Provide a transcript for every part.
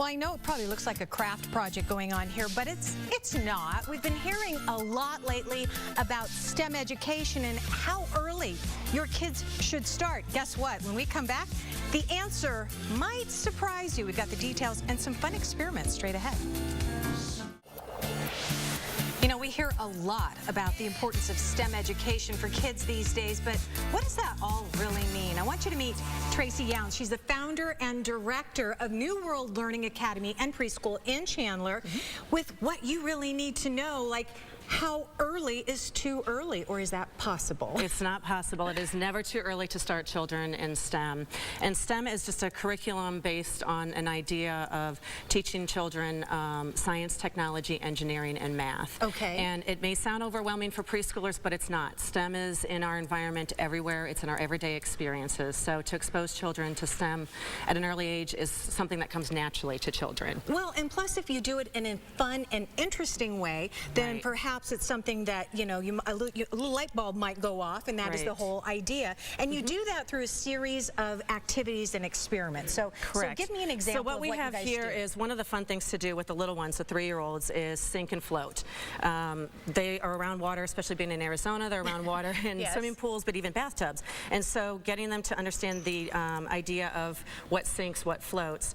Well, I know it probably looks like a craft project going on here, but it's not. We've been hearing a lot lately about STEM education and how early your kids should start. Guess what? When we come back, the answer might surprise you. We've got the details and some fun experiments straight ahead. You know, we hear a lot about the importance of STEM education for kids these days, but what does that all really mean? I want you to meet Tracy Younds. She's the founder and director of New World Learning Academy and Preschool in Chandler, with what you really need to know, like how early is too early, or is that possible? It's not possible. It is never too early to start children in STEM. And STEM is just a curriculum based on an idea of teaching children science, technology, engineering, and math. Okay. And it may sound overwhelming for preschoolers, but it's not. STEM is in our environment everywhere. It's in our everyday experiences. So to expose children to STEM at an early age is something that comes naturally to children. Well, and plus if you do it in a fun and interesting way, then perhaps it's something that, you know, a little light bulb might go off, and that is the whole idea. And you do that through a series of activities and experiments. So give me an example. So what we have here is one of the fun things to do with the little ones, the 3-year-olds, is sink and float. They are around water, especially being in Arizona. They're around water in swimming pools, but even bathtubs. And so getting them to understand the idea of what sinks, what floats.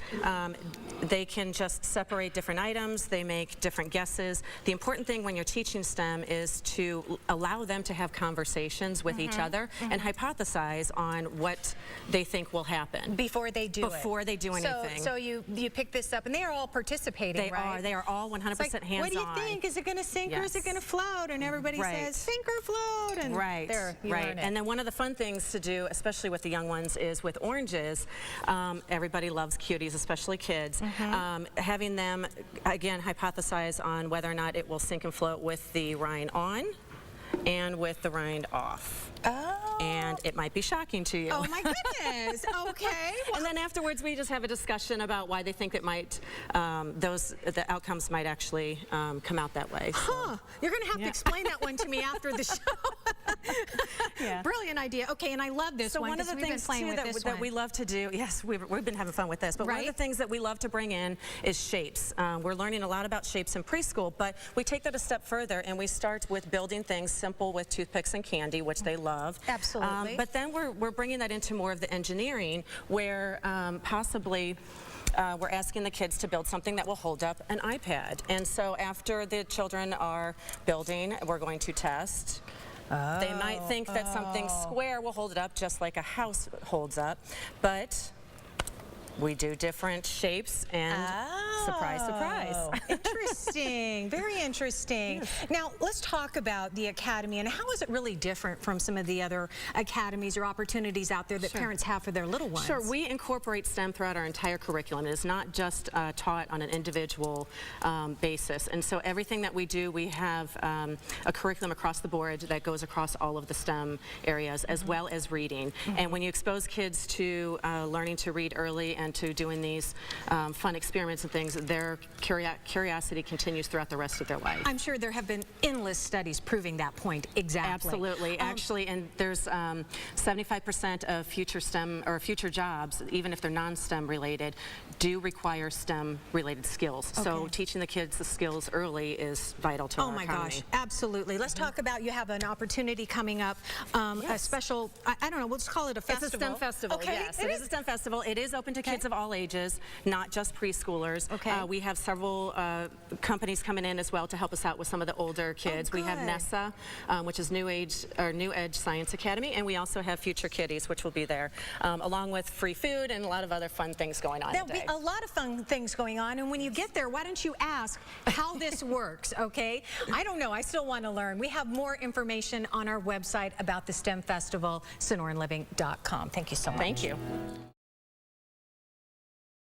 They can just separate different items. They make different guesses. The important thing when you're teaching STEM is to allow them to have conversations with each other and hypothesize on what they think will happen before they do anything. So you pick this up, and they are all participating, right? They are all 100% hands-on. What do you think? Is it going to sink or is it going to float? And everybody says sink or float, and there you learn it. And then one of the fun things to do, especially with the young ones, is with oranges. Everybody loves cuties, especially kids. Having them again hypothesize on whether or not it will sink and float with the rind on and with the rind off. And it might be shocking to you. Oh my goodness. Okay. And then afterwards we just have a discussion about why they think it might, the outcomes might actually come out that way. So. You're going to have to explain that one to me after the show. Brilliant idea. Okay, and I love this one. So one of the things too that we love to do, we've been having fun with this, but one of the things that we love to bring in is shapes. We're learning a lot about shapes in preschool, but we take that a step further and we start with building things simple with toothpicks and candy, which they love. Absolutely. But then we're bringing that into more of the engineering, where possibly we're asking the kids to build something that will hold up an iPad. And so after the children are building, we're going to test. They might think that something square will hold it up just like a house holds up, but we do different shapes, and surprise, surprise. Interesting. Very interesting. Now, let's talk about the Academy, and how is it really different from some of the other academies or opportunities out there that parents have for their little ones? Sure. We incorporate STEM throughout our entire curriculum. It is not just taught on an individual basis. And so everything that we do, we have a curriculum across the board that goes across all of the STEM areas, as well as reading. And when you expose kids to learning to read early and to doing these fun experiments and things, their curiosity continues throughout the rest of their life. I'm sure there have been endless studies proving that point. Exactly. Absolutely. Actually, and there's 75% of future STEM or future jobs, even if they're non-STEM related, do require STEM related skills. So teaching the kids the skills early is vital to our economy. Oh my gosh, absolutely. Let's talk about, you have an opportunity coming up, a special, I don't know, we'll just call it a festival. It's a STEM festival, yes. It is a STEM festival. It is open to kids of all ages, not just preschoolers. We have several companies coming in as well to help us out with some of the older kids. We have NESA, which is New Edge Science Academy, and we also have Future Kiddies, which will be there, along with free food and a lot of other fun things going on today. A lot of fun things going on, and when you get there, why don't you ask how this works, okay? I don't know, I still want to learn. We have more information on our website about the STEM Festival, sonoranliving.com. Thank you so much. Thank you.